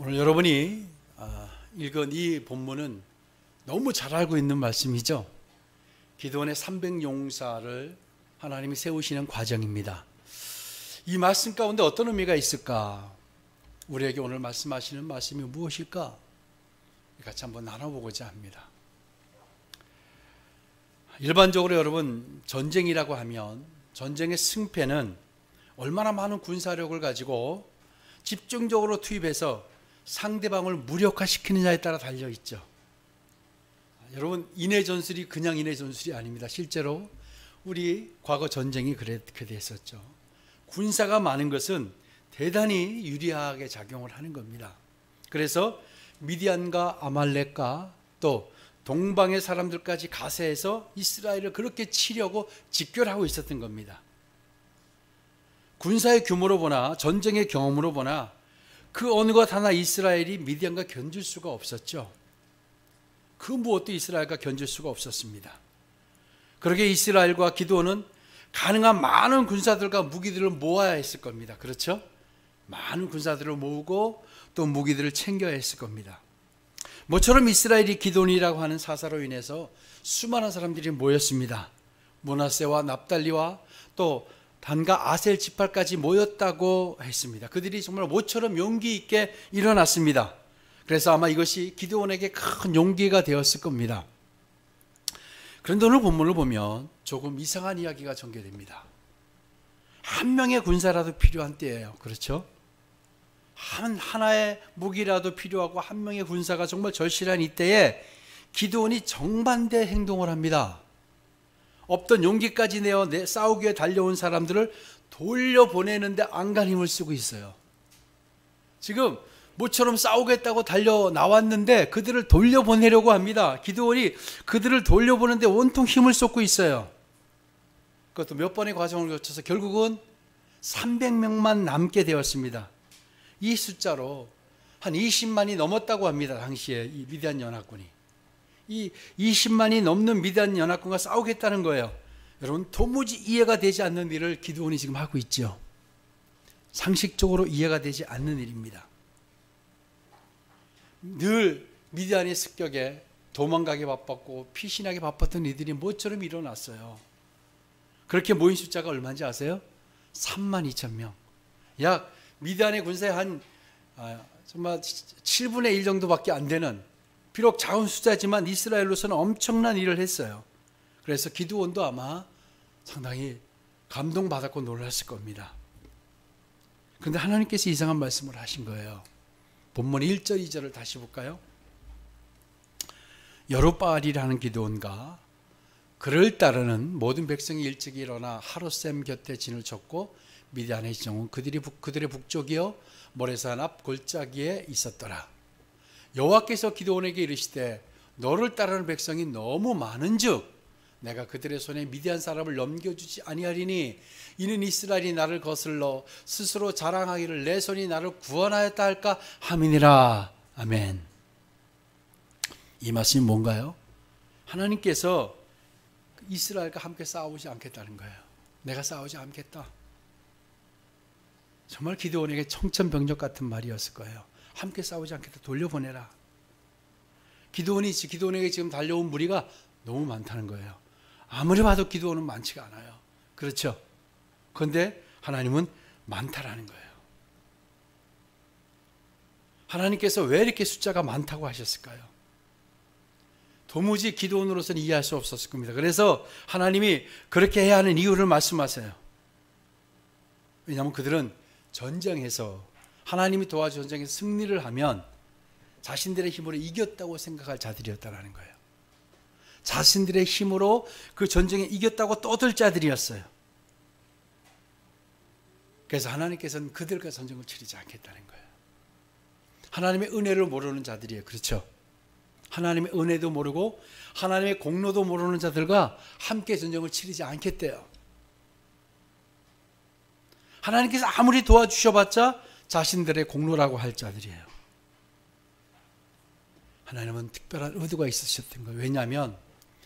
오늘 여러분이 읽은 이 본문은 너무 잘 알고 있는 말씀이죠. 기드온의 300용사를 하나님이 세우시는 과정입니다. 이 말씀 가운데 어떤 의미가 있을까? 우리에게 오늘 말씀하시는 말씀이 무엇일까? 같이 한번 나눠보고자 합니다. 일반적으로 여러분, 전쟁이라고 하면 전쟁의 승패는 얼마나 많은 군사력을 가지고 집중적으로 투입해서 상대방을 무력화시키느냐에 따라 달려있죠. 여러분, 인해 전술이 그냥 인해 전술이 아닙니다. 실제로 우리 과거 전쟁이 그렇게 됐었죠. 군사가 많은 것은 대단히 유리하게 작용을 하는 겁니다. 그래서 미디안과 아말렉과 또 동방의 사람들까지 가세해서 이스라엘을 그렇게 치려고 집결하고 있었던 겁니다. 군사의 규모로 보나 전쟁의 경험으로 보나 그 어느 것 하나 이스라엘이 미디안과 견줄 수가 없었죠. 그 무엇도 이스라엘과 견줄 수가 없었습니다. 그러게 이스라엘과 기드온은 가능한 많은 군사들과 무기들을 모아야 했을 겁니다. 그렇죠? 많은 군사들을 모으고 또 무기들을 챙겨야 했을 겁니다. 모처럼 이스라엘이 기드온이라고 하는 사사로 인해서 수많은 사람들이 모였습니다. 므낫세와 납달리와 또 단과 아셀 지파까지 모였다고 했습니다. 그들이 정말 모처럼 용기 있게 일어났습니다. 그래서 아마 이것이 기드온에게 큰 용기가 되었을 겁니다. 그런데 오늘 본문을 보면 조금 이상한 이야기가 전개됩니다. 한 명의 군사라도 필요한 때예요. 그렇죠? 하나의 무기라도 필요하고 한 명의 군사가 정말 절실한 이때에 기드온이 정반대 행동을 합니다. 없던 용기까지 내어 싸우기 위해 달려온 사람들을 돌려보내는데 안간 힘을 쓰고 있어요. 지금 모처럼 싸우겠다고 달려 나왔는데 그들을 돌려보내려고 합니다. 기드온이 그들을 돌려보는데 온통 힘을 쏟고 있어요. 그것도 몇 번의 과정을 거쳐서 결국은 300명만 남게 되었습니다. 이 숫자로 한 20만이 넘었다고 합니다. 당시에 이 미디안 연합군이. 이 20만이 넘는 미디안 연합군과 싸우겠다는 거예요. 여러분, 도무지 이해가 되지 않는 일을 기드온이 지금 하고 있죠. 상식적으로 이해가 되지 않는 일입니다. 늘 미디안의 습격에 도망가기 바빴고 피신하기 바빴던 이들이 모처럼 일어났어요. 그렇게 모인 숫자가 얼마인지 아세요? 3만 2천 명. 약 미디안의 군사의 한 정말 7분의 1 정도밖에 안 되는, 비록 작은 숫자지만 이스라엘로서는 엄청난 일을 했어요. 그래서 기드온도 아마 상당히 감동받았고 놀랐을 겁니다. 그런데 하나님께서 이상한 말씀을 하신 거예요. 본문 1절 2절을 다시 볼까요? 여룹바알이라는 기드온과 그를 따르는 모든 백성이 일찍 일어나 하롯셈 곁에 진을 쳤고 미디안의 지정은 그들의 북쪽이요 모레산 앞 골짜기에 있었더라. 여호와께서 기드온에게 이르시되 너를 따르는 백성이 너무 많은즉 내가 그들의 손에 미디안 사람을 넘겨주지 아니하리니 이는 이스라엘이 나를 거슬러 스스로 자랑하기를 내 손이 나를 구원하였다 할까 함이니라. 아멘. 이 말씀이 뭔가요? 하나님께서 이스라엘과 함께 싸우지 않겠다는 거예요. 내가 싸우지 않겠다. 정말 기드온에게 청천벽력 같은 말이었을 거예요. 함께 싸우지 않겠다. 돌려보내라. 기드온에게 지금 달려온 무리가 너무 많다는 거예요. 아무리 봐도 기드온은 많지가 않아요. 그렇죠? 그런데 하나님은 많다라는 거예요. 하나님께서 왜 이렇게 숫자가 많다고 하셨을까요? 도무지 기드온으로서는 이해할 수 없었을 겁니다. 그래서 하나님이 그렇게 해야 하는 이유를 말씀하세요. 왜냐하면 그들은 전쟁에서 하나님이 도와준 전쟁에서 승리를 하면 자신들의 힘으로 이겼다고 생각할 자들이었다는 거예요. 자신들의 힘으로 그 전쟁에 이겼다고 떠들 자들이었어요. 그래서 하나님께서는 그들과 전쟁을 치르지 않겠다는 거예요. 하나님의 은혜를 모르는 자들이에요. 그렇죠? 하나님의 은혜도 모르고 하나님의 공로도 모르는 자들과 함께 전쟁을 치르지 않겠대요. 하나님께서 아무리 도와주셔봤자 자신들의 공로라고 할 자들이에요. 하나님은 특별한 의도가 있으셨던 거예요. 왜냐하면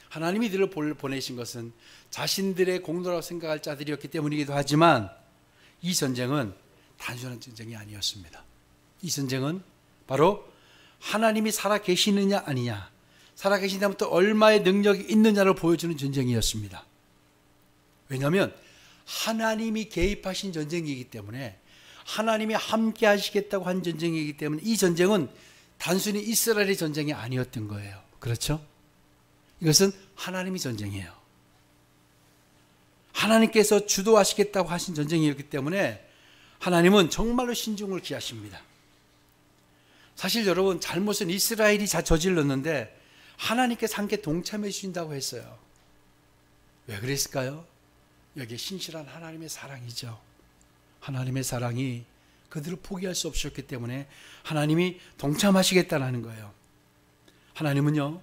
하나님이 이들을 보내신 것은 자신들의 공로라고 생각할 자들이었기 때문이기도 하지만 이 전쟁은 단순한 전쟁이 아니었습니다. 이 전쟁은 바로 하나님이 살아계시느냐 아니냐, 살아계신다면 또 얼마의 능력이 있느냐를 보여주는 전쟁이었습니다. 왜냐하면 하나님이 개입하신 전쟁이기 때문에, 하나님이 함께 하시겠다고 한 전쟁이기 때문에 이 전쟁은 단순히 이스라엘의 전쟁이 아니었던 거예요. 그렇죠? 이것은 하나님의 전쟁이에요. 하나님께서 주도하시겠다고 하신 전쟁이었기 때문에 하나님은 정말로 신중을 기하십니다. 사실 여러분, 잘못은 이스라엘이 저질렀는데 하나님께서 함께 동참해 주신다고 했어요. 왜 그랬을까요? 여기에 신실한 하나님의 사랑이죠. 하나님의 사랑이 그들을 포기할 수 없었기 때문에 하나님이 동참하시겠다는 거예요. 하나님은요,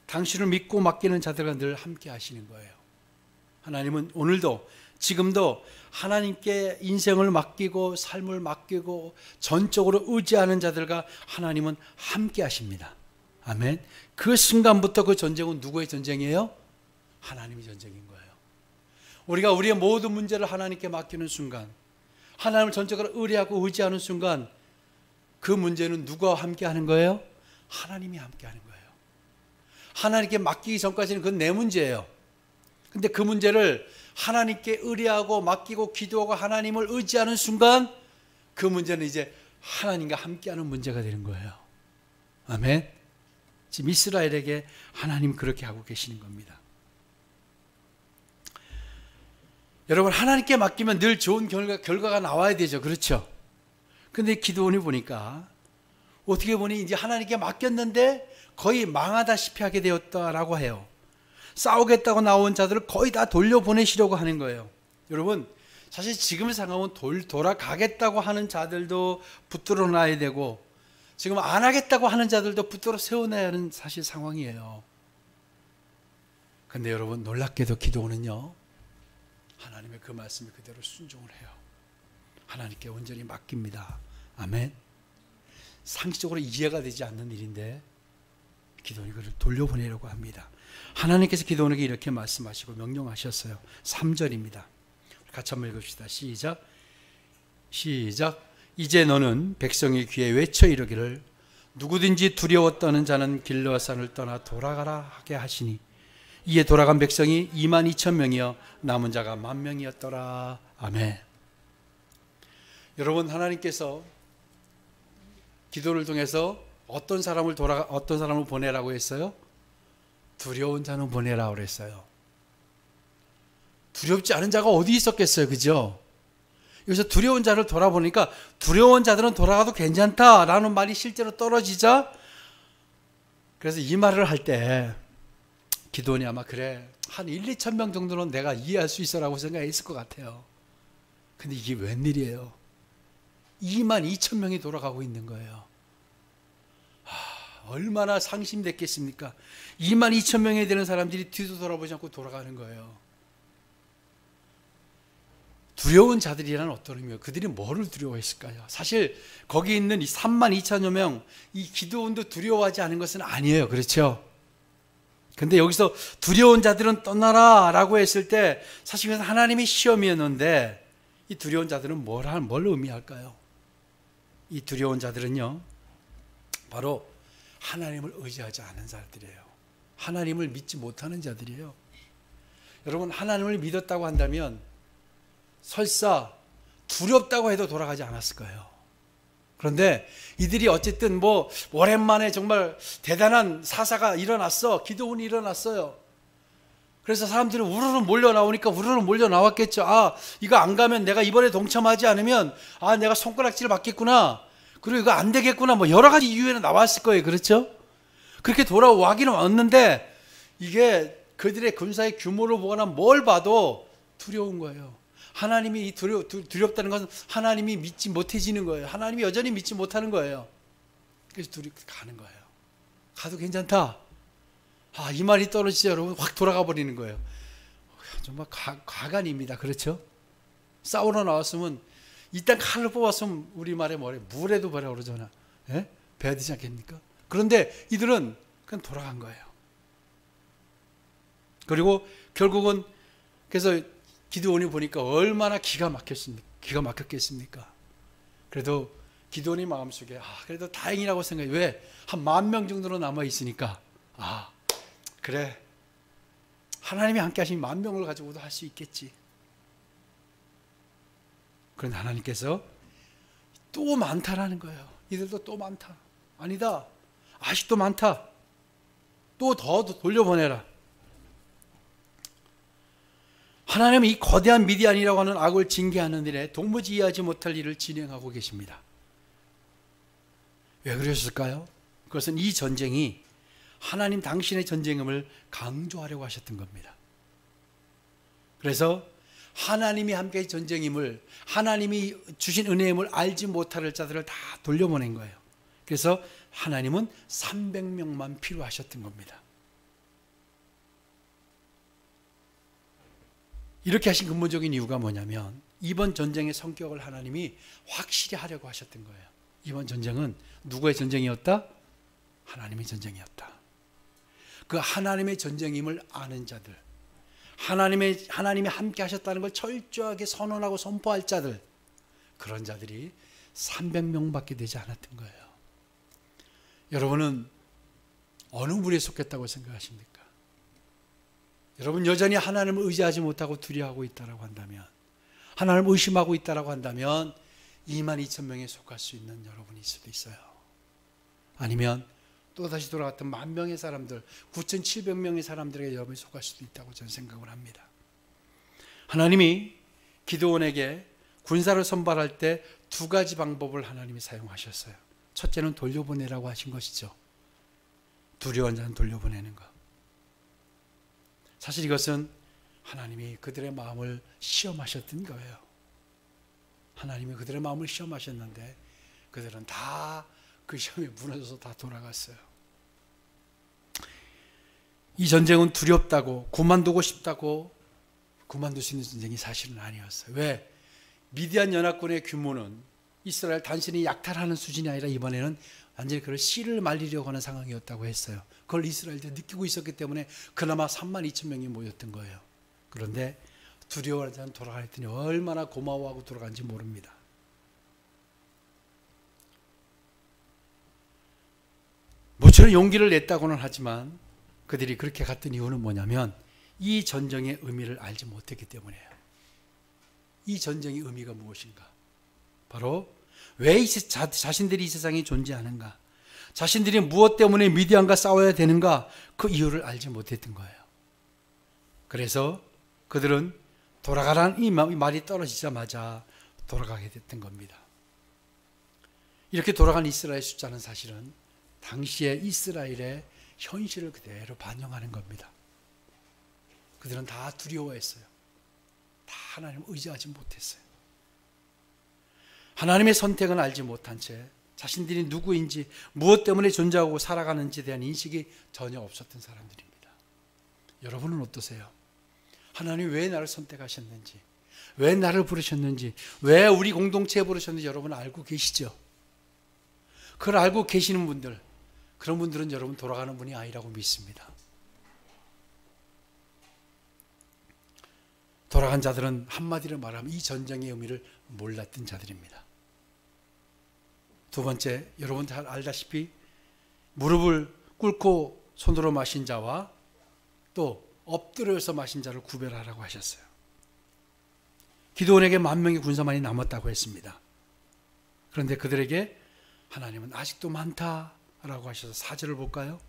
당신을 믿고 맡기는 자들과 늘 함께 하시는 거예요. 하나님은 오늘도, 지금도 하나님께 인생을 맡기고 삶을 맡기고 전적으로 의지하는 자들과 하나님은 함께 하십니다. 아멘. 그 순간부터 그 전쟁은 누구의 전쟁이에요? 하나님의 전쟁인 거예요. 우리가 우리의 모든 문제를 하나님께 맡기는 순간, 하나님을 전적으로 의뢰하고 의지하는 순간, 그 문제는 누구와 함께 하는 거예요? 하나님이 함께 하는 거예요. 하나님께 맡기기 전까지는 그건 내 문제예요. 근데 그 문제를 하나님께 의뢰하고 맡기고 기도하고 하나님을 의지하는 순간, 그 문제는 이제 하나님과 함께하는 문제가 되는 거예요. 아멘. 지금 이스라엘에게 하나님 그렇게 하고 계시는 겁니다. 여러분, 하나님께 맡기면 늘 좋은 결과가 나와야 되죠. 그렇죠? 근데 기드온이 보니까 어떻게 보니 이제 하나님께 맡겼는데 거의 망하다시피 하게 되었다라고 해요. 싸우겠다고 나온 자들을 거의 다 돌려보내시려고 하는 거예요. 여러분, 사실 지금을 생각하면 돌아가겠다고 하는 자들도 붙들어 놔야 되고, 지금 안 하겠다고 하는 자들도 붙들어 세워놔야 하는 사실 상황이에요. 근데 여러분, 놀랍게도 기도는요, 하나님의 그 말씀에 그대로 순종을 해요. 하나님께 온전히 맡깁니다. 아멘. 상식적으로 이해가 되지 않는 일인데 기도원이 그를 돌려보내려고 합니다. 하나님께서 기도원에게 이렇게 말씀하시고 명령하셨어요. 3절입니다. 같이 한번 읽읍시다. 시작. 이제 너는 백성의 귀에 외쳐 이르기를 누구든지 두려워 떠는 자는 길르앗산을 떠나 돌아가라 하게 하시니 이에 돌아간 백성이 22,000명이여 남은 자가 10,000명이었더라. 아멘. 여러분, 하나님께서 기도를 통해서 어떤 사람을 보내라고 했어요? 두려운 자는 보내라고 그랬어요. 두렵지 않은 자가 어디 있었겠어요? 그죠? 여기서 두려운 자를 돌아보니까 두려운 자들은 돌아가도 괜찮다라는 말이 실제로 떨어지자, 그래서 이 말을 할 때 기도원이 아마 그래, 한 1-2,000명 정도는 내가 이해할 수 있어라고 생각했을 것 같아요. 근데 이게 웬일이에요? 22,000명이 돌아가고 있는 거예요. 얼마나 상심됐겠습니까? 22,000명이 되는 사람들이 뒤도 돌아보지 않고 돌아가는 거예요. 두려운 자들이란 어떤 의미예요? 그들이 뭐를 두려워했을까요? 사실 거기 있는 이 32,000여 명, 이 기드온도 두려워하지 않은 것은 아니에요. 그렇죠? 근데 여기서 두려운 자들은 떠나라 라고 했을 때 사실 그것은 하나님의 시험이었는데, 이 두려운 자들은 뭘 의미할까요? 이 두려운 자들은요, 바로 하나님을 의지하지 않은 자들이에요. 하나님을 믿지 못하는 자들이에요. 여러분, 하나님을 믿었다고 한다면 설사 두렵다고 해도 돌아가지 않았을 거예요. 그런데 이들이 어쨌든 오랜만에 정말 대단한 사사가 일어났어. 기드온이 일어났어요. 그래서 사람들이 우르르 몰려 나오니까 우르르 몰려 나왔겠죠. 이거 안 가면, 내가 이번에 동참하지 않으면 내가 손가락질을 받겠구나, 그리고 이거 안 되겠구나, 여러 가지 이유에는 나왔을 거예요. 그렇죠? 그렇게 돌아오기는 왔는데 이게 그들의 군사의 규모를 보거나 뭘 봐도 두려운 거예요. 하나님이 이 두렵다는 것은 하나님이 믿지 못해지는 거예요. 하나님이 여전히 믿지 못하는 거예요. 그래서 둘이 가는 거예요. 가도 괜찮다. 이 말이 떨어지자 여러분 확 돌아가 버리는 거예요. 정말 가관입니다. 그렇죠? 싸우러 나왔으면 일단 칼을 뽑았으면 우리말에 물에도 버려 그러잖아. 예? 배야 되지 않겠습니까? 그런데 이들은 그냥 돌아간 거예요. 그리고 결국은 그래서 기드온이 보니까 얼마나 기가 막혔겠습니까? 그래도 기도원의 마음속에 그래도 다행이라고 생각해. 왜? 한 10,000명 정도로 남아 있으니까 그래, 하나님이 함께 하시면 10,000명을 가지고도 할 수 있겠지. 그런데 하나님께서 또 많다라는 거예요. 이들도 또 많다. 아니다, 아직도 많다. 또 더 돌려보내라. 하나님은 이 거대한 미디안이라고 하는 악을 징계하는 일에 도무지 이해하지 못할 일을 진행하고 계십니다. 왜 그러셨을까요? 그것은 이 전쟁이 하나님 당신의 전쟁임을 강조하려고 하셨던 겁니다. 그래서 하나님이 함께 전쟁임을, 하나님이 주신 은혜임을 알지 못할 자들을 다 돌려보낸 거예요. 그래서 하나님은 300명만 필요하셨던 겁니다. 이렇게 하신 근본적인 이유가 뭐냐면 이번 전쟁의 성격을 하나님이 확실히 하려고 하셨던 거예요. 이번 전쟁은 누구의 전쟁이었다? 하나님의 전쟁이었다. 그 하나님의 전쟁임을 아는 자들, 하나님이 함께 하셨다는 걸 철저하게 선언하고 선포할 자들, 그런 자들이 300명밖에 되지 않았던 거예요. 여러분은 어느 무리에 속했다고 생각하십니까? 여러분 여전히 하나님을 의지하지 못하고 두려워하고 있다고 한다면, 하나님을 의심하고 있다고 한다면 22,000명에 속할 수 있는 여러분일 수도 있어요. 아니면 또다시 돌아갔던 10,000명의 사람들, 9,700명의 사람들에게 여러분이 속할 수도 있다고 저는 생각을 합니다. 하나님이 기드온에게 군사를 선발할 때 2가지 방법을 하나님이 사용하셨어요. 첫째는 돌려보내라고 하신 것이죠. 두려운 자는 돌려보내는 것. 사실 이것은 하나님이 그들의 마음을 시험하셨던 거예요. 하나님이 그들의 마음을 시험하셨는데 그들은 다 그 시험에 무너져서 다 돌아갔어요. 이 전쟁은 두렵다고, 그만두고 싶다고 그만둘 수 있는 전쟁이 사실은 아니었어요. 왜? 미디안 연합군의 규모는 이스라엘 단순히 약탈하는 수준이 아니라 이번에는 완전히 그걸 씨를 말리려고 하는 상황이었다고 했어요. 그걸 이스라엘들이 느끼고 있었기 때문에 그나마 32,000명이 모였던 거예요. 그런데 두려워하는 자는 돌아가 했더니 얼마나 고마워하고 돌아간지 모릅니다. 모처럼 용기를 냈다고는 하지만 그들이 그렇게 갔던 이유는 뭐냐면 이 전쟁의 의미를 알지 못했기 때문이에요. 이 전쟁의 의미가 무엇인가? 바로 왜 자신들이 이 세상에 존재하는가? 자신들이 무엇 때문에 미디안과 싸워야 되는가? 그 이유를 알지 못했던 거예요. 그래서 그들은 돌아가라는 이 말이 떨어지자마자 돌아가게 됐던 겁니다. 이렇게 돌아간 이스라엘 숫자는 사실은 당시의 이스라엘의 현실을 그대로 반영하는 겁니다. 그들은 다 두려워했어요. 다 하나님을 의지하지 못했어요. 하나님의 선택은 알지 못한 채 자신들이 누구인지, 무엇 때문에 존재하고 살아가는지에 대한 인식이 전혀 없었던 사람들입니다. 여러분은 어떠세요? 하나님이 왜 나를 선택하셨는지, 왜 나를 부르셨는지, 왜 우리 공동체에 부르셨는지 여러분 알고 계시죠? 그걸 알고 계시는 분들, 그런 분들은 여러분 돌아가는 분이 아니라고 믿습니다. 돌아간 자들은 한마디로 말하면 이 전쟁의 의미를 몰랐던 자들입니다. 두 번째, 여러분 잘 알다시피 무릎을 꿇고 손으로 마신 자와 또 엎드려서 마신 자를 구별하라고 하셨어요. 기드온에게 10,000명의 군사만이 남았다고 했습니다. 그런데 그들에게 하나님은 아직도 많다라고 하셔서 4절을 볼까요?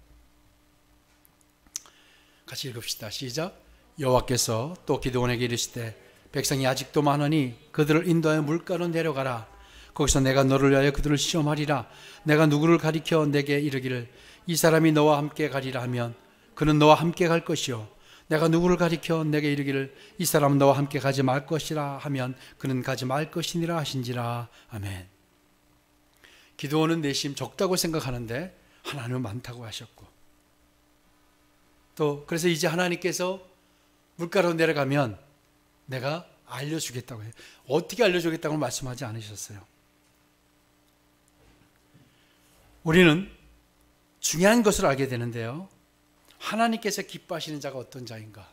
같이 읽읍시다. 시작. 여호와께서 또 기드온에게 이르시되 백성이 아직도 많으니 그들을 인도하여 물가로 내려가라. 거기서 내가 너를 위하여 그들을 시험하리라. 내가 누구를 가리켜 내게 이르기를 이 사람이 너와 함께 가리라 하면 그는 너와 함께 갈 것이요 내가 누구를 가리켜 내게 이르기를 이 사람은 너와 함께 가지 말 것이라 하면 그는 가지 말 것이니라 하신지라. 아멘. 기드온은 내심 적다고 생각하는데 하나님은 많다고 하셨고, 또 그래서 이제 하나님께서 물가로 내려가면 내가 알려주겠다고 해요. 어떻게 알려주겠다고 말씀하지 않으셨어요. 우리는 중요한 것을 알게 되는데요, 하나님께서 기뻐하시는 자가 어떤 자인가?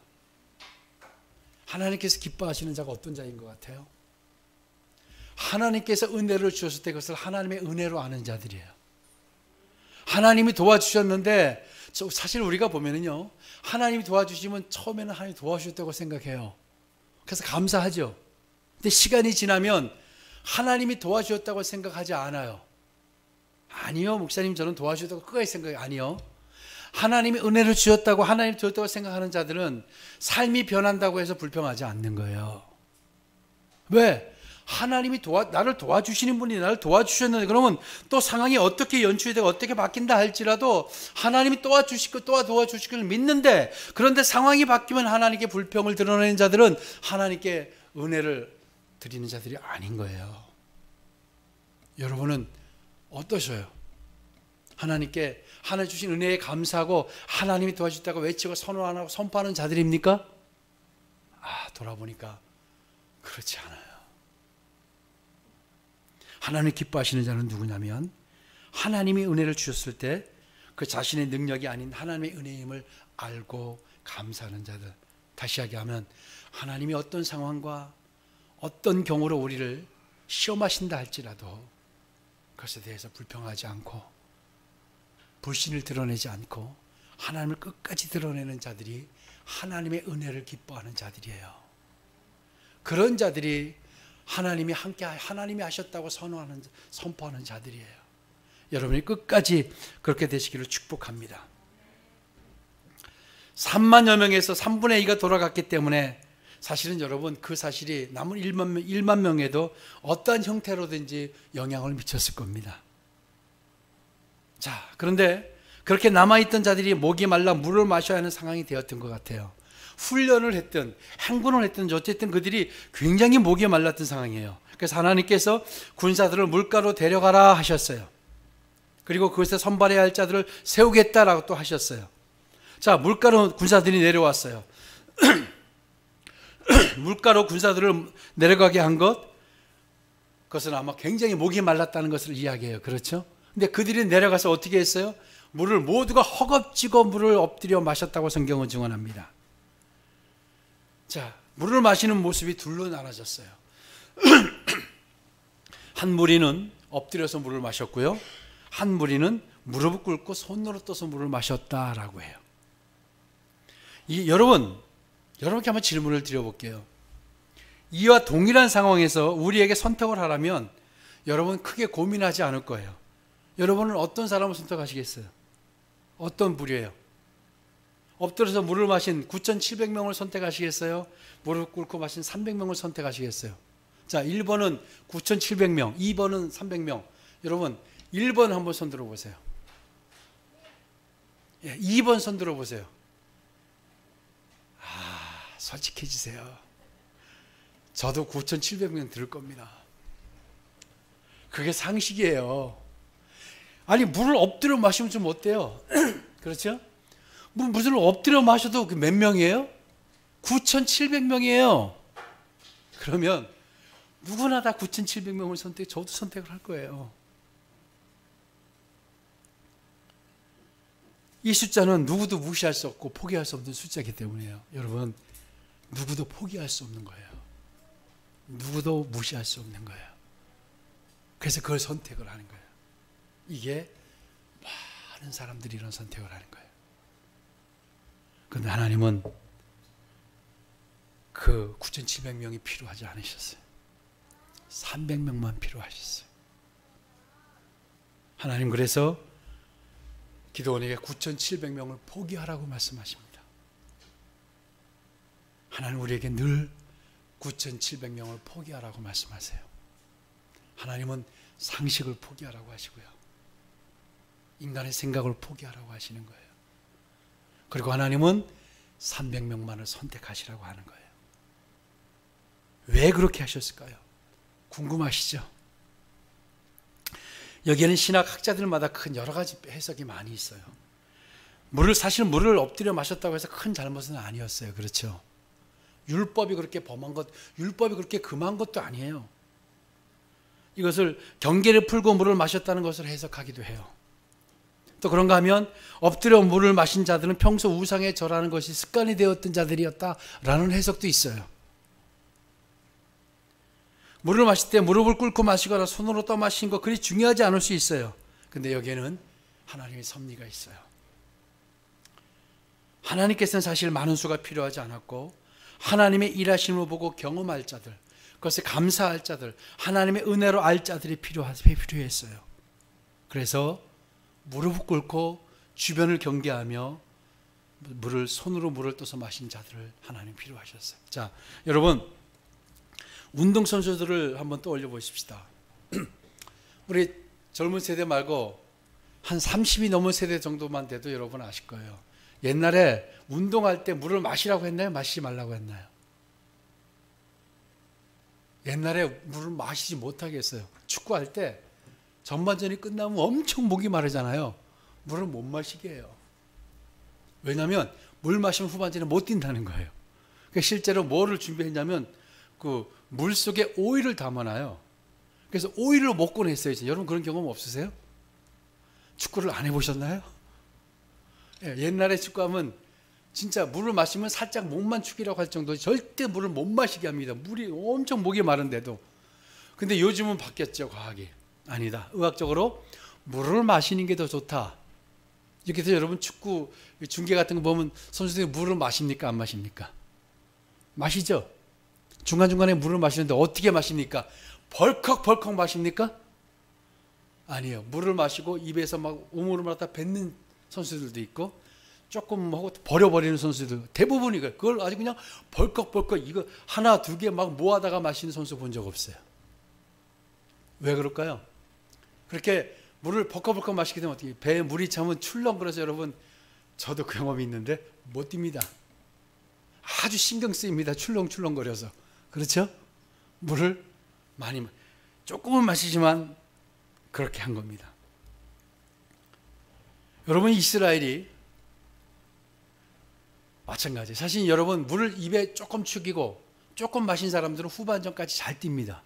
하나님께서 기뻐하시는 자가 어떤 자인 것 같아요? 하나님께서 은혜를 주셨을 때 그것을 하나님의 은혜로 아는 자들이에요. 하나님이 도와주셨는데 사실 우리가 보면은요, 하나님이 도와주시면 처음에는 하나님이 도와주셨다고 생각해요. 그래서 감사하죠. 근데 시간이 지나면 하나님이 도와주셨다고 생각하지 않아요. 아니요, 목사님 저는 도와주셨다고 끝까지 생각해. 아니요. 하나님이 은혜를 주셨다고, 하나님이 주셨다고 생각하는 자들은 삶이 변한다고 해서 불평하지 않는 거예요. 왜? 하나님이 나를 도와주시는 분이 나를 도와주셨는데, 그러면 또 상황이 어떻게 연출이 되고 어떻게 바뀐다 할지라도 하나님이 도와주시고 또 도와주시기를 믿는데, 그런데 상황이 바뀌면 하나님께 불평을 드러내는 자들은 하나님께 은혜를 드리는 자들이 아닌 거예요. 여러분은 어떠셔요? 하나님께 하나님 주신 은혜에 감사하고 하나님이 도와주셨다고 외치고 선언하고 선포하는 자들입니까? 돌아보니까 그렇지 않아요. 하나님 기뻐하시는 자는 누구냐면, 하나님이 은혜를 주셨을 때 그 자신의 능력이 아닌 하나님의 은혜임을 알고 감사하는 자들. 다시 이야기하면 하나님이 어떤 상황과 어떤 경우로 우리를 시험하신다 할지라도 그것에 대해서 불평하지 않고 불신을 드러내지 않고 하나님을 끝까지 드러내는 자들이 하나님의 은혜를 기뻐하는 자들이에요. 그런 자들이 하나님이 하셨다고 선포하는 자들이에요. 여러분이 끝까지 그렇게 되시기를 축복합니다. 3만여 명에서 3분의 2가 돌아갔기 때문에 사실은 여러분, 그 사실이 남은 1만 명에도 어떠한 형태로든지 영향을 미쳤을 겁니다. 자, 그런데 그렇게 남아있던 자들이 목이 말라 물을 마셔야 하는 상황이 되었던 것 같아요. 훈련을 했든 행군을 했든 어쨌든 그들이 굉장히 목이 말랐던 상황이에요. 그래서 하나님께서 군사들을 물가로 데려가라 하셨어요. 그리고 그것에 선발해야 할 자들을 세우겠다라고 또 하셨어요. 자, 물가로 군사들이 내려왔어요. 물가로 군사들을 내려가게 한 그것은 아마 굉장히 목이 말랐다는 것을 이야기해요. 그렇죠? 근데 그들이 내려가서 어떻게 했어요? 물을 모두가 허겁지겁 물을 엎드려 마셨다고 성경은 증언합니다. 자, 물을 마시는 모습이 둘로 나눠졌어요. 한 무리는 엎드려서 물을 마셨고요, 한 무리는 무릎을 꿇고 손으로 떠서 물을 마셨다라고 해요. 여러분께 한번 질문을 드려볼게요. 이와 동일한 상황에서 우리에게 선택을 하라면 여러분 크게 고민하지 않을 거예요. 여러분은 어떤 사람을 선택하시겠어요? 어떤 부류예요? 엎드려서 물을 마신 9,700명을 선택하시겠어요? 무릎 꿇고 마신 300명을 선택하시겠어요? 자, 1번은 9,700명, 2번은 300명. 여러분 1번 한번 손 들어보세요. 2번 손 들어보세요. 솔직해지세요. 저도 9,700명 들을 겁니다. 그게 상식이에요. 아니, 물을 엎드려 마시면 좀 어때요? 그렇죠? 물을 엎드려 마셔도 몇 명이에요? 9,700명이에요. 그러면 누구나 다 9,700명을 저도 선택을 할 거예요. 이 숫자는 누구도 무시할 수 없고 포기할 수 없는 숫자이기 때문에요. 여러분, 누구도 포기할 수 없는 거예요. 누구도 무시할 수 없는 거예요. 그래서 그걸 선택을 하는 거예요. 이게 많은 사람들이 이런 선택을 하는 거예요. 그런데 하나님은 그 9,700명이 필요하지 않으셨어요. 300명만 필요하셨어요. 하나님 그래서 기도원에게 9,700명을 포기하라고 말씀하십니다. 하나님 우리에게 늘 9,700명을 포기하라고 말씀하세요. 하나님은 상식을 포기하라고 하시고요, 인간의 생각을 포기하라고 하시는 거예요. 그리고 하나님은 300명만을 선택하시라고 하는 거예요. 왜 그렇게 하셨을까요? 궁금하시죠? 여기에는 신학학자들마다 큰 여러 가지 해석이 많이 있어요. 사실 물을 엎드려 마셨다고 해서 큰 잘못은 아니었어요. 그렇죠? 율법이 그렇게 율법이 그렇게 금한 것도 아니에요. 이것을 경계를 풀고 물을 마셨다는 것을 해석하기도 해요. 또 그런가 하면 엎드려 물을 마신 자들은 평소 우상에 절하는 것이 습관이 되었던 자들이었다라는 해석도 있어요. 물을 마실 때 무릎을 꿇고 마시거나 손으로 떠 마시는 거 그리 중요하지 않을 수 있어요. 근데 여기에는 하나님의 섭리가 있어요. 하나님께서는 사실 많은 수가 필요하지 않았고 하나님의 일하심을 보고 경험할 자들, 그것에 감사할 자들, 하나님의 은혜로 알 자들이 필요했어요. 그래서 무릎을 꿇고 주변을 경계하며 손으로 물을 떠서 마신 자들을 하나님 필요하셨어요. 자, 여러분 운동선수들을 한번 떠올려 보십시다. 우리 젊은 세대 말고 한 30이 넘은 세대 정도만 돼도 여러분 아실 거예요. 옛날에 운동할 때 물을 마시라고 했나요? 마시지 말라고 했나요? 옛날에 물을 마시지 못하게 했어요. 축구할 때 전반전이 끝나면 엄청 목이 마르잖아요. 물을 못 마시게 해요. 왜냐하면 물 마시면 후반전에 못 뛴다는 거예요. 그러니까 실제로 뭐를 준비했냐면 그 물 속에 오일을 담아놔요. 그래서 오일을 못 꺼냈어요. 여러분 그런 경험 없으세요? 축구를 안 해보셨나요? 옛날에 축구하면 진짜 물을 마시면 살짝 목만 축이라고 할 정도로 절대 물을 못 마시게 합니다. 물이 엄청 목이 마른데도. 근데 요즘은 바뀌었죠, 과학이. 아니다. 의학적으로 물을 마시는 게 더 좋다. 이렇게 해서 여러분 축구 중계 같은 거 보면 선수들이 물을 마십니까? 안 마십니까? 마시죠? 중간중간에 물을 마시는데 어떻게 마십니까? 벌컥벌컥 마십니까? 아니에요. 물을 마시고 입에서 막 우물을 갖다 뱉는 선수들도 있고 조금 하고 버려버리는 선수들 대부분이 그걸 아주 그냥 벌컥벌컥 이거 하나 두 개 막 모아다가 마시는 선수 본 적 없어요. 왜 그럴까요? 그렇게 물을 벌컥벌컥 마시게 되면 어떻게 배에 물이 차면 출렁거려서 여러분 저도 그 경험이 있는데 못 뜁니다. 아주 신경 쓰입니다. 출렁출렁거려서. 그렇죠? 물을 많이 조금은 마시지만 그렇게 한 겁니다. 여러분 이스라엘이 마찬가지. 사실 여러분 물을 입에 조금 축이고 조금 마신 사람들은 후반전까지 잘 뜁니다.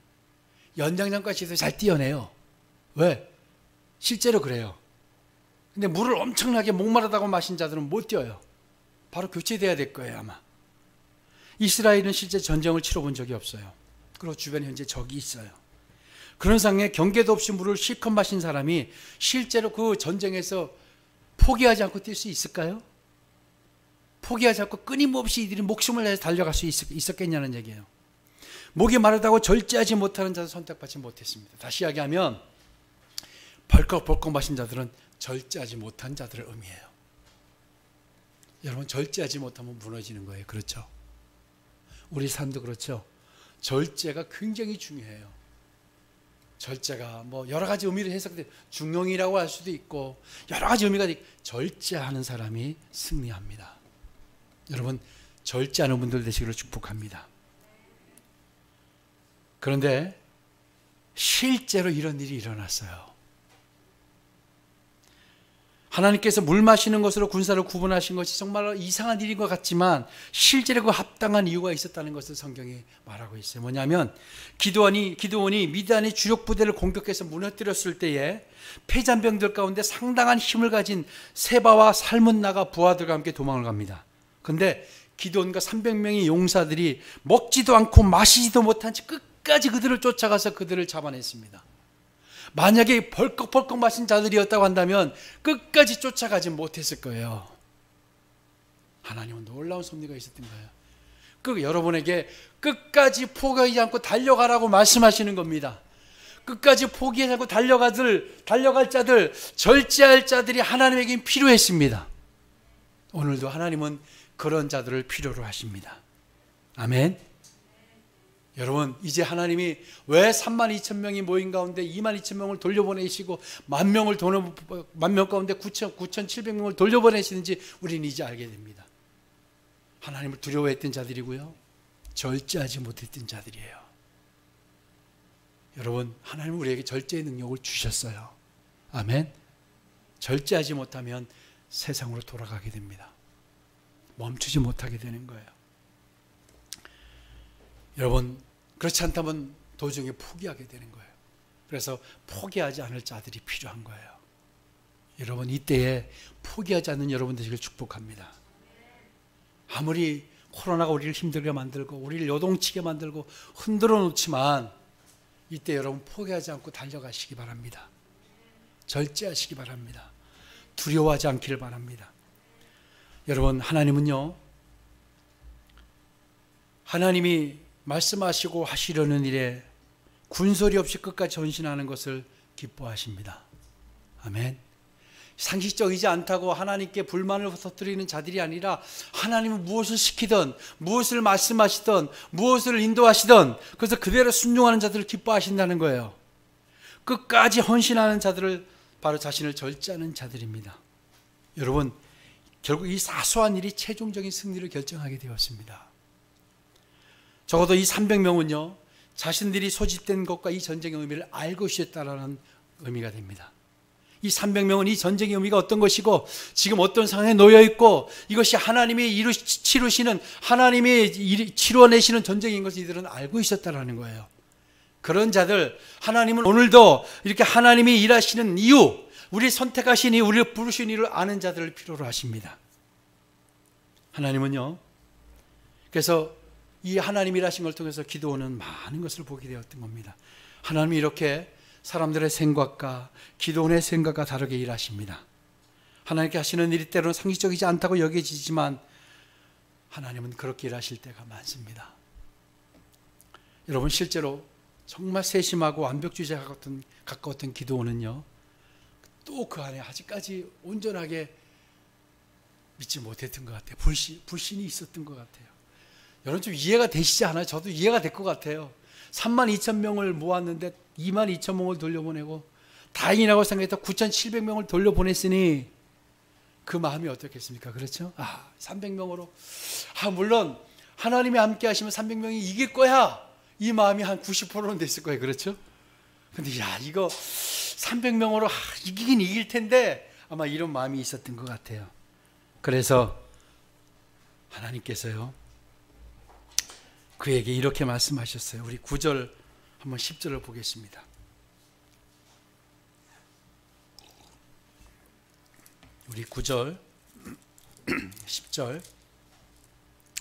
연장전까지도 잘 뛰어내요. 왜? 실제로 그래요. 근데 물을 엄청나게 목마르다고 마신 자들은 못 뛰어요. 바로 교체돼야 될 거예요 아마. 이스라엘은 실제 전쟁을 치러본 적이 없어요. 그리고 주변에 현재 적이 있어요. 그런 상황에 경계도 없이 물을 실컷 마신 사람이 실제로 그 전쟁에서 포기하지 않고 뛸 수 있을까요? 포기하지 않고 끊임없이 이들이 목숨을 내서 달려갈 수 있었겠냐는 얘기예요. 목이 마르다고 절제하지 못하는 자들 선택받지 못했습니다. 다시 이야기하면 벌컥벌컥 마신 자들은 절제하지 못한 자들을 의미해요. 여러분 절제하지 못하면 무너지는 거예요. 그렇죠? 우리 삶도 그렇죠? 절제가 굉장히 중요해요. 절제가 뭐 여러 가지 의미로 해석돼 중용이라고 할 수도 있고 여러 가지 의미가 있고 절제하는 사람이 승리합니다. 여러분 절제하는 분들 되시기를 축복합니다. 그런데 실제로 이런 일이 일어났어요. 하나님께서 물 마시는 것으로 군사를 구분하신 것이 정말 이상한 일인 것 같지만 실제로 그 합당한 이유가 있었다는 것을 성경이 말하고 있어요. 뭐냐면 기드온이 미디안의 주력 부대를 공격해서 무너뜨렸을 때에 패잔병들 가운데 상당한 힘을 가진 세바와 살문나가 부하들과 함께 도망을 갑니다. 그런데 기드온과 300명의 용사들이 먹지도 않고 마시지도 못한 채 끝까지 그들을 쫓아가서 그들을 잡아냈습니다. 만약에 벌컥벌컥 마신 자들이었다고 한다면 끝까지 쫓아가지 못했을 거예요. 하나님은 놀라운 섭리가 있었던 거예요. 여러분에게 끝까지 포기하지 않고 달려가라고 말씀하시는 겁니다. 끝까지 포기하지 않고 달려갈 자들, 절제할 자들이 하나님에게 필요했습니다. 오늘도 하나님은 그런 자들을 필요로 하십니다. 아멘. 여러분 이제 하나님이 왜 32,000명이 모인 가운데 22,000명을 돌려보내시고 만 명 가운데 9,700명을 돌려보내시는지 우리는 이제 알게 됩니다. 하나님을 두려워했던 자들이고요, 절제하지 못했던 자들이에요. 여러분 하나님은 우리에게 절제의 능력을 주셨어요. 아멘. 절제하지 못하면 세상으로 돌아가게 됩니다. 멈추지 못하게 되는 거예요. 여러분 그렇지 않다면 도중에 포기하게 되는 거예요. 그래서 포기하지 않을 자들이 필요한 거예요. 여러분 이때에 포기하지 않는 여러분 되시길 축복합니다. 아무리 코로나가 우리를 힘들게 만들고 우리를 요동치게 만들고 흔들어 놓지만 이때 여러분 포기하지 않고 달려가시기 바랍니다. 절제하시기 바랍니다. 두려워하지 않기를 바랍니다. 여러분, 하나님은요, 하나님이 말씀하시고 하시려는 일에 군소리 없이 끝까지 전신하는 것을 기뻐하십니다. 아멘. 상식적이지 않다고 하나님께 불만을 터뜨리는 자들이 아니라 하나님은 무엇을 시키든 무엇을 말씀하시든 무엇을 인도하시든 그래서 그대로 순종하는 자들을 기뻐하신다는 거예요. 끝까지 헌신하는 자들을 바로 자신을 절제하는 자들입니다. 여러분, 결국 이 사소한 일이 최종적인 승리를 결정하게 되었습니다. 적어도 이 300명은요, 자신들이 소집된 것과 이 전쟁의 의미를 알고 있었다는 의미가 됩니다. 이 300명은 이 전쟁의 의미가 어떤 것이고 지금 어떤 상황에 놓여 있고 이것이 하나님이 치르시는, 하나님이 치러내시는 전쟁인 것을 이들은 알고 있었다는 거예요. 그런 자들, 하나님은 오늘도 이렇게 하나님이 일하시는 이유, 우리 선택하신 이유, 우리를 부르신 이유를 아는 자들을 필요로 하십니다. 하나님은요, 그래서 이 하나님 일하신 걸 통해서 기도하는 많은 것을 보게 되었던 겁니다. 하나님이 이렇게 사람들의 생각과 기도원의 생각과 다르게 일하십니다. 하나님께 하시는 일이 때로는 상식적이지 않다고 여겨지지만 하나님은 그렇게 일하실 때가 많습니다. 여러분, 실제로 정말 세심하고 완벽주의자가 가까웠던 기도원은요, 또 그 안에 아직까지 온전하게 믿지 못했던 것 같아요. 불신이 있었던 것 같아요. 여러분, 좀 이해가 되시지 않아요? 저도 이해가 될 것 같아요. 32,000명을 모았는데 22,000명을 돌려보내고 다행이라고 생각했다 9,700명을 돌려보냈으니 그 마음이 어떻겠습니까? 그렇죠? 300명으로 물론 하나님이 함께 하시면 300명이 이길 거야, 이 마음이 한 90%는 됐을 거예요. 그렇죠? 근데 이거 300명으로 이기긴 이길 텐데 아마 이런 마음이 있었던 것 같아요. 그래서 하나님께서요, 그에게 이렇게 말씀하셨어요. 우리 9절 한번 10절을 보겠습니다. 우리 9절 10절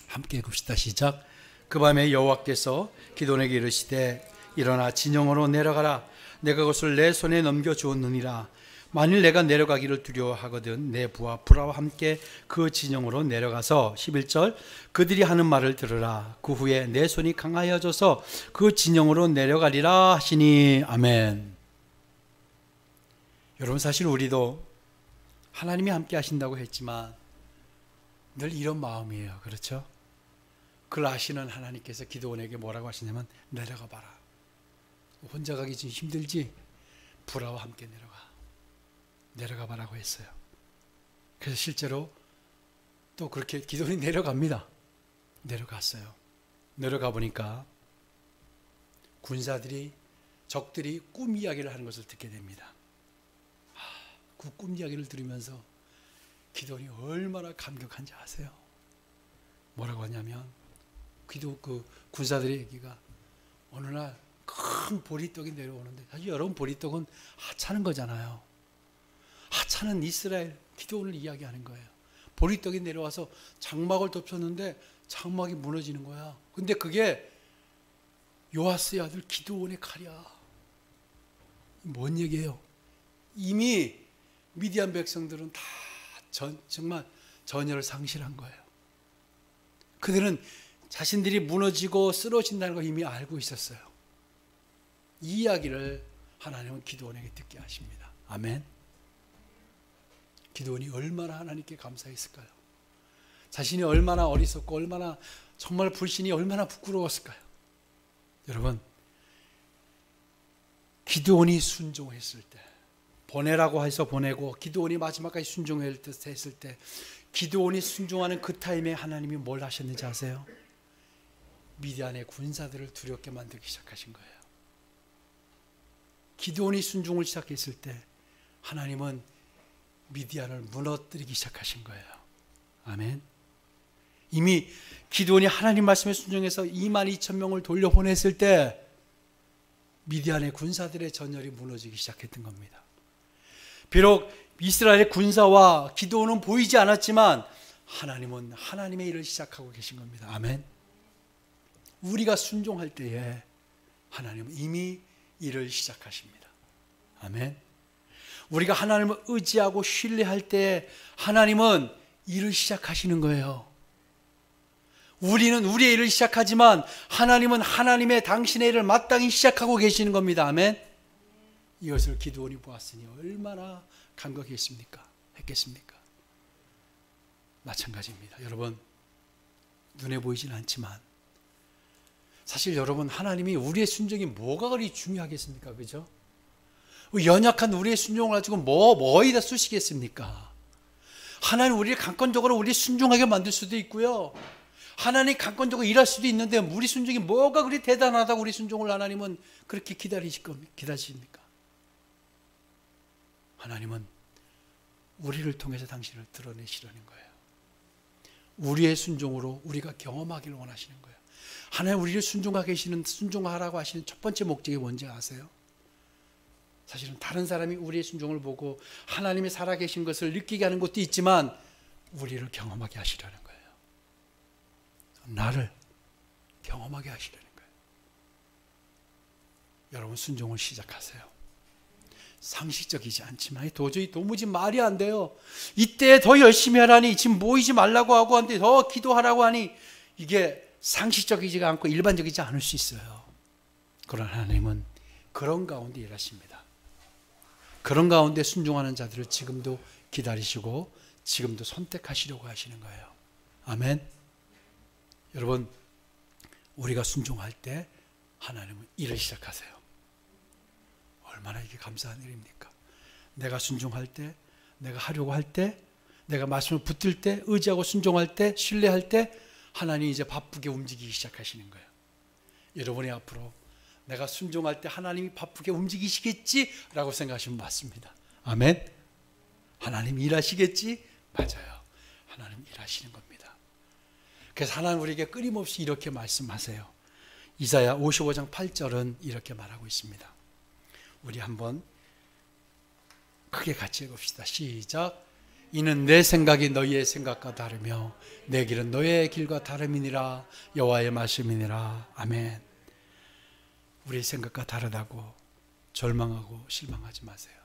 함께 읽읍시다. 시작. 그 밤에 여호와께서 기드온에게 이르시되 일어나 진영으로 내려가라. 내가 그것을 내 손에 넘겨주었느니라. 만일 내가 내려가기를 두려워하거든 내 부하 브라와 함께 그 진영으로 내려가서 11절 그들이 하는 말을 들으라. 그 후에 내 손이 강하여져서 그 진영으로 내려가리라 하시니. 아멘. 여러분, 사실 우리도 하나님이 함께 하신다고 했지만 늘 이런 마음이에요. 그렇죠? 그걸 아시는 하나님께서 기드온에게 뭐라고 하시냐면 내려가 봐라. 혼자 가기 좀 힘들지? 브라와 함께 내려가 봐라고 했어요. 그래서 실제로 또 그렇게 기드온이 내려갑니다. 내려갔어요. 내려가 보니까 적들이 꿈 이야기를 하는 것을 듣게 됩니다. 그 꿈 이야기를 들으면서 기드온이 얼마나 감격한지 아세요? 뭐라고 하냐면 그 군사들의 얘기가 어느 날 큰 보리떡이 내려오는데, 사실 여러분, 보리떡은 하찮은 거잖아요. 하찮은 이스라엘 기드온을 이야기하는 거예요. 보리떡이 내려와서 장막을 덮쳤는데 장막이 무너지는 거야. 근데 그게 요아스의 아들 기드온의 칼이야. 뭔 얘기예요? 이미 미디안 백성들은 다 정말 전열을 상실한 거예요. 그들은 자신들이 무너지고 쓰러진다는 걸 이미 알고 있었어요. 이 이야기를 하나님은 기드온에게 듣게 하십니다. 아멘. 기드온이 얼마나 하나님께 감사했을까요? 자신이 얼마나 어리석고 얼마나 정말 불신이 얼마나 부끄러웠을까요? 여러분, 기드온이 순종했을 때, 보내라고 해서 보내고 기드온이 마지막까지 순종했을 때, 기드온이 순종하는 그 타임에 하나님이 뭘 하셨는지 아세요? 미디안의 군사들을 두렵게 만들기 시작하신 거예요. 기드온이 순종을 시작했을 때 하나님은 미디안을 무너뜨리기 시작하신 거예요. 아멘. 이미 기드온이 하나님 말씀에 순종해서 22,000명을 돌려보냈을 때 미디안의 군사들의 전열이 무너지기 시작했던 겁니다. 비록 이스라엘의 군사와 기드온은 보이지 않았지만 하나님은 하나님의 일을 시작하고 계신 겁니다. 아멘. 우리가 순종할 때에 하나님은 이미 일을 시작하십니다. 아멘. 우리가 하나님을 의지하고 신뢰할 때 하나님은 일을 시작하시는 거예요. 우리는 우리의 일을 시작하지만 하나님은 하나님의 당신의 일을 마땅히 시작하고 계시는 겁니다. 아멘. 이것을 기드온이 보았으니 얼마나 감격했습니까? 했겠습니까? 마찬가지입니다. 여러분, 눈에 보이지는 않지만 사실 여러분, 하나님이 우리의 순종이 뭐가 그리 중요하겠습니까? 그죠? 연약한 우리의 순종을 가지고 뭐이다 쓰시겠습니까? 하나님 우리를 강권적으로 우리 순종하게 만들 수도 있고요, 하나님 강권적으로 일할 수도 있는데 우리 순종이 뭐가 그리 대단하다고 우리 순종을 하나님은 그렇게 기다리십니까? 하나님은 우리를 통해서 당신을 드러내시려는 거예요. 우리의 순종으로 우리가 경험하기를 원하시는 거예요. 하나님 우리를 순종하라고 하시는 첫 번째 목적이 뭔지 아세요? 사실은 다른 사람이 우리의 순종을 보고 하나님이 살아계신 것을 느끼게 하는 것도 있지만 우리를 경험하게 하시려는 거예요. 나를 경험하게 하시려는 거예요. 여러분, 순종을 시작하세요. 상식적이지 않지만 도무지 말이 안 돼요. 이때 더 열심히 하라니, 지금 모이지 말라고 하고 하는데 더 기도하라고 하니 이게 상식적이지가 않고 일반적이지 않을 수 있어요. 그러나 하나님은 그런 가운데 일하십니다. 그런 가운데 순종하는 자들을 지금도 기다리시고 지금도 선택하시려고 하시는 거예요. 아멘. 여러분, 우리가 순종할 때 하나님은 일을 시작하세요. 얼마나 이게 감사한 일입니까? 내가 순종할 때, 내가 하려고 할 때, 내가 말씀을 붙들 때, 의지하고 순종할 때, 신뢰할 때 하나님이 이제 바쁘게 움직이기 시작하시는 거예요. 여러분이 앞으로 내가 순종할 때 하나님이 바쁘게 움직이시겠지라고 생각하시면 맞습니다. 아멘. 하나님 일하시겠지? 맞아요. 하나님 일하시는 겁니다. 그래서 하나님 우리에게 끊임없이 이렇게 말씀하세요. 이사야 55장 8절은 이렇게 말하고 있습니다. 우리 한번 크게 같이 읽읍시다. 시작. 이는 내 생각이 너희의 생각과 다르며 내 길은 너희의 길과 다름이니라. 여호와의 말씀이니라. 아멘. 우리의 생각과 다르다고 절망하고 실망하지 마세요.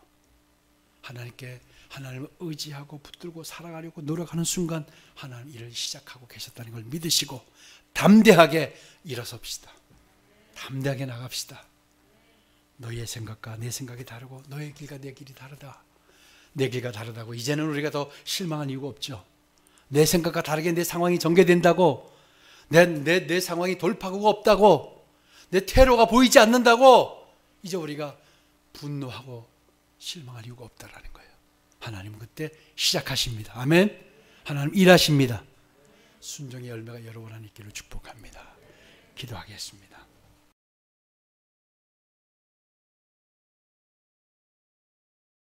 하나님을 의지하고 붙들고 살아가려고 노력하는 순간 하나님 일을 시작하고 계셨다는 걸 믿으시고 담대하게 일어섭시다. 담대하게 나갑시다. 너희의 생각과 내 생각이 다르고 너의 길과 내 길이 다르다. 내 길과 다르다고 이제는 우리가 더 실망한 이유가 없죠. 내 생각과 다르게 내 상황이 전개된다고, 내 상황이 돌파구가 없다고, 내 퇴로가 보이지 않는다고 이제 우리가 분노하고 실망할 이유가 없다라는 거예요. 하나님은 그때 시작하십니다. 아멘. 하나님 일하십니다. 순종의 열매가 여러분 안에 있기를 축복합니다. 기도하겠습니다.